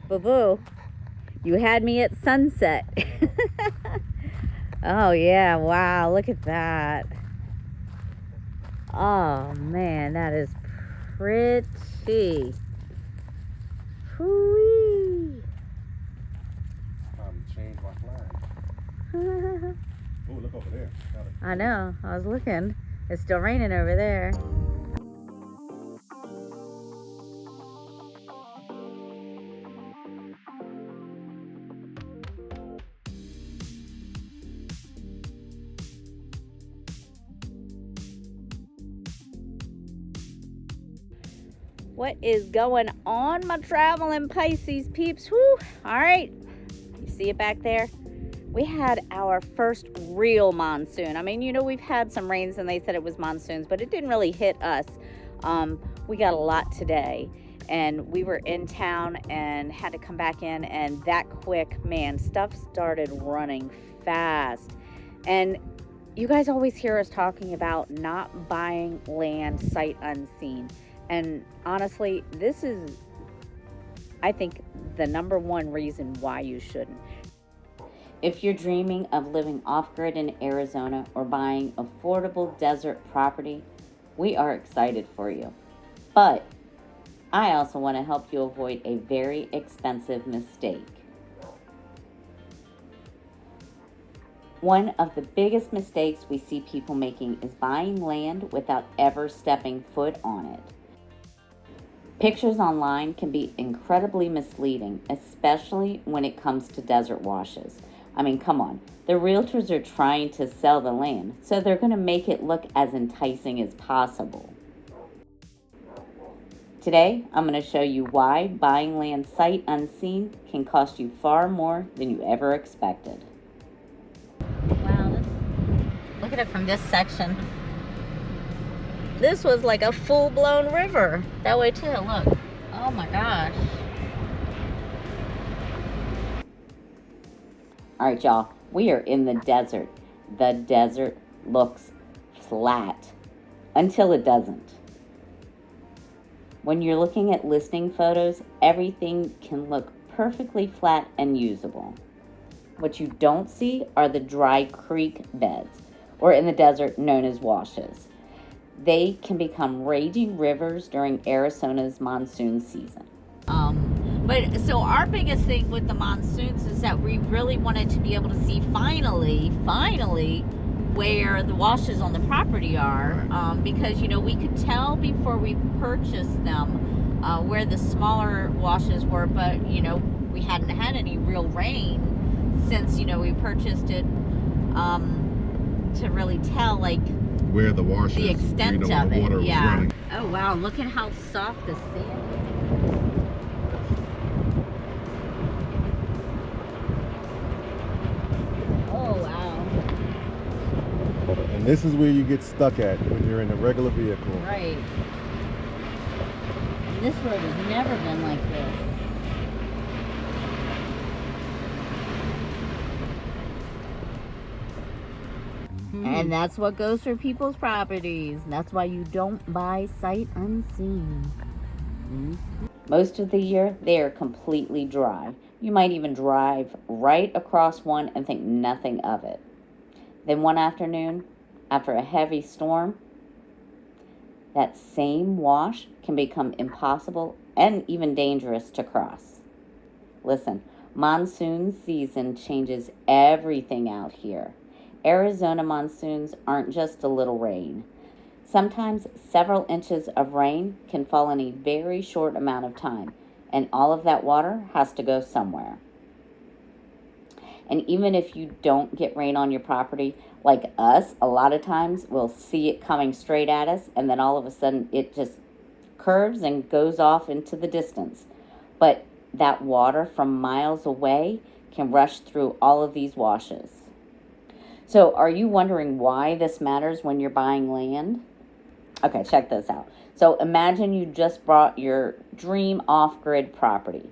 Boo-boo, you had me at sunset. Oh, yeah, wow, look at that. Oh, man, that is pretty. Hoo-wee. Time to change my flag. Oh, look over there. I know, I was looking. It's still raining over there. What is going on, my traveling Pisces peeps? Whew. All right, you see it back there? We had our first real monsoon. I mean, you know, we've had some rains and they said it was monsoons, but it didn't really hit us. We got a lot today, and we were in town and had to come back in, and that quick, man, stuff started running fast. And you guys always hear us talking about not buying land sight unseen. And honestly, this is, I think, the number one reason why you shouldn't. If you're dreaming of living off-grid in Arizona or buying affordable desert property, we are excited for you. But I also want to help you avoid a very expensive mistake. One of the biggest mistakes we see people making is buying land without ever stepping foot on it. Pictures online can be incredibly misleading, especially when it comes to desert washes. I mean, come on. The realtors are trying to sell the land, so they're going to make it look as enticing as possible. Today, I'm going to show you why buying land sight unseen can cost you far more than you ever expected. Wow, look at it from this section. This was like a full-blown river. That way too, look. Oh my gosh. All right, y'all, we are in the desert. The desert looks flat until it doesn't. When you're looking at listing photos, everything can look perfectly flat and usable. What you don't see are the dry creek beds, or in the desert known as washes. They can become raging rivers during Arizona's monsoon season. But so our biggest thing with the monsoons is that we really wanted to be able to see finally where the washes on the property are, because, you know, we could tell before we purchased them where the smaller washes were, but, you know, we hadn't had any real rain since, you know, we purchased it, to really tell, like, where the wash the is, extent you know, of the water it. was Yeah. running. Oh wow, look at how soft the sand is. Oh wow. And this is where you get stuck at when you're in a regular vehicle. Right. This road has never been like this. And that's what goes for people's properties. That's why you don't buy sight unseen. Most of the year, they are completely dry. You might even drive right across one and think nothing of it. Then one afternoon, after a heavy storm, that same wash can become impossible and even dangerous to cross. Listen, monsoon season changes everything out here. Arizona monsoons aren't just a little rain. Sometimes several inches of rain can fall in a very short amount of time, and all of that water has to go somewhere. And even if you don't get rain on your property, like us, a lot of times we'll see it coming straight at us, and then all of a sudden it just curves and goes off into the distance. But that water from miles away can rush through all of these washes. So are you wondering why this matters when you're buying land? Okay, check this out. So imagine you just bought your dream off-grid property.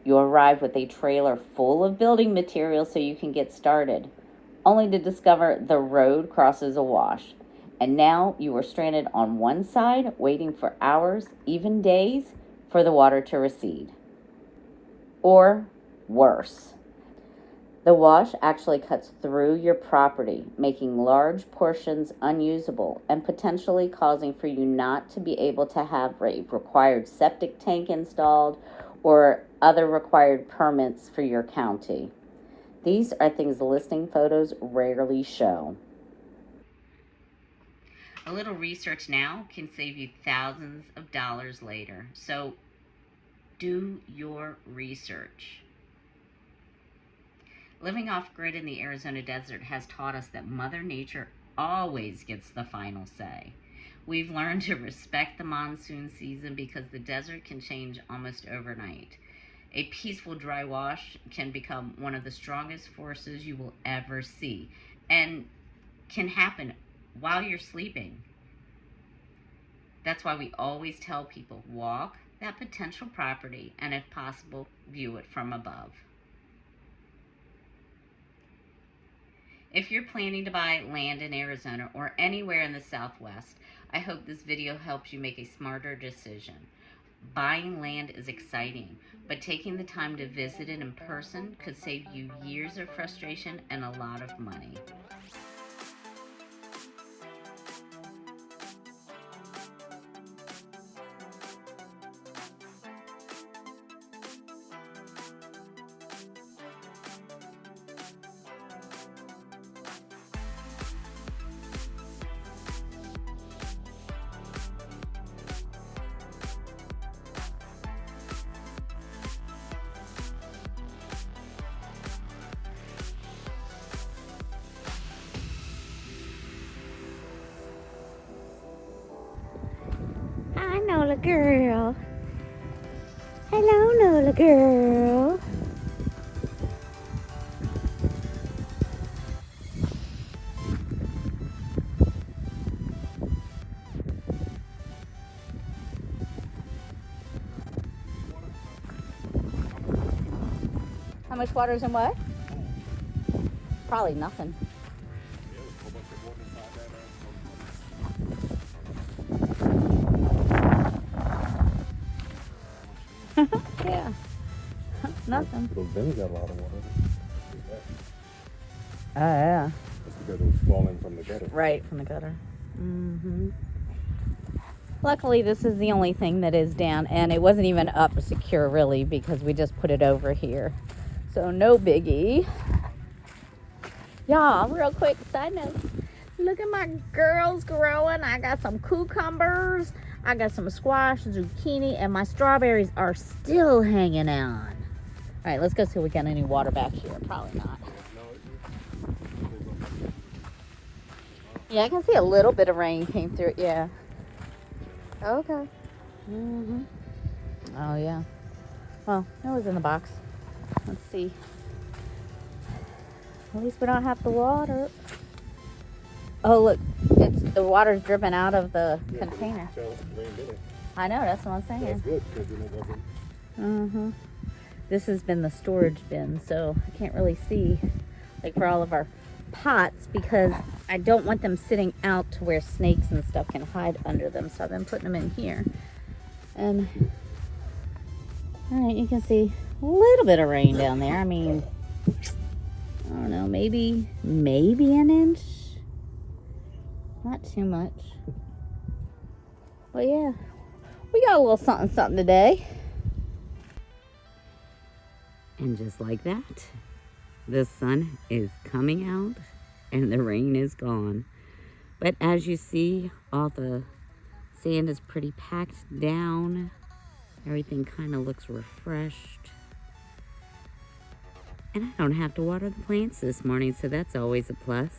You arrive with a trailer full of building materials so you can get started, only to discover the road crosses a wash. And now you are stranded on one side, waiting for hours, even days, for the water to recede. or worse. The wash actually cuts through your property, making large portions unusable and potentially causing for you not to be able to have a required septic tank installed or other required permits for your county. These are things the listing photos rarely show. A little research now can save you thousands of dollars later, so do your research. Living off-grid in the Arizona desert has taught us that Mother Nature always gets the final say. We've learned to respect the monsoon season because the desert can change almost overnight. A peaceful dry wash can become one of the strongest forces you will ever see, and can happen while you're sleeping. That's why we always tell people, walk that potential property and if possible, view it from above. If you're planning to buy land in Arizona or anywhere in the Southwest, I hope this video helps you make a smarter decision. Buying land is exciting, but taking the time to visit it in person could save you years of frustration and a lot of money. Hi, Nola girl. Hello, Nola girl. How much water's in what? Probably nothing. Yeah. Nothing. Those bins got a lot of water. Oh, yeah. That's because it was falling from the gutter. Right, from the gutter. Mm-hmm. Luckily, this is the only thing that is down, and it wasn't even up secure, really, because we just put it over here. So, no biggie. Y'all, real quick, side note. Look at my girls growing. I got some cucumbers. I got some squash, zucchini, and my strawberries are still hanging on. All right, let's go see if we got any water back here. Probably not. Yeah, I can see a little bit of rain came through. Yeah. Okay. Mm-hmm. Oh, yeah. Well, it was in the box. Let's see. At least we don't have to water. Oh, look. The water's dripping out of the container. I know, that's what I'm saying. That's good, because then it wasn't. Mm-hmm. This has been the storage bin, so I can't really see, like, for all of our pots, because I don't want them sitting out to where snakes and stuff can hide under them, so I've been putting them in here. And, all right, you can see a little bit of rain down there. I mean, I don't know, maybe an inch. Not too much. But yeah, we got a little something today. And just like that, the sun is coming out and the rain is gone. But as you see, all the sand is pretty packed down. Everything kind of looks refreshed. And I don't have to water the plants this morning, so that's always a plus.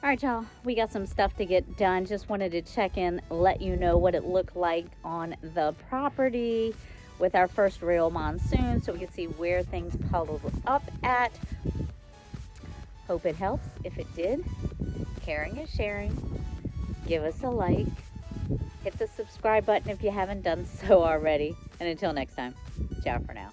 All right, y'all, we got some stuff to get done. Just wanted to check in, let you know what it looked like on the property with our first real monsoon, so we can see where things puddled up at. Hope it helps. If it did, caring is sharing. Give us a like. Hit the subscribe button if you haven't done so already. And until next time, ciao for now.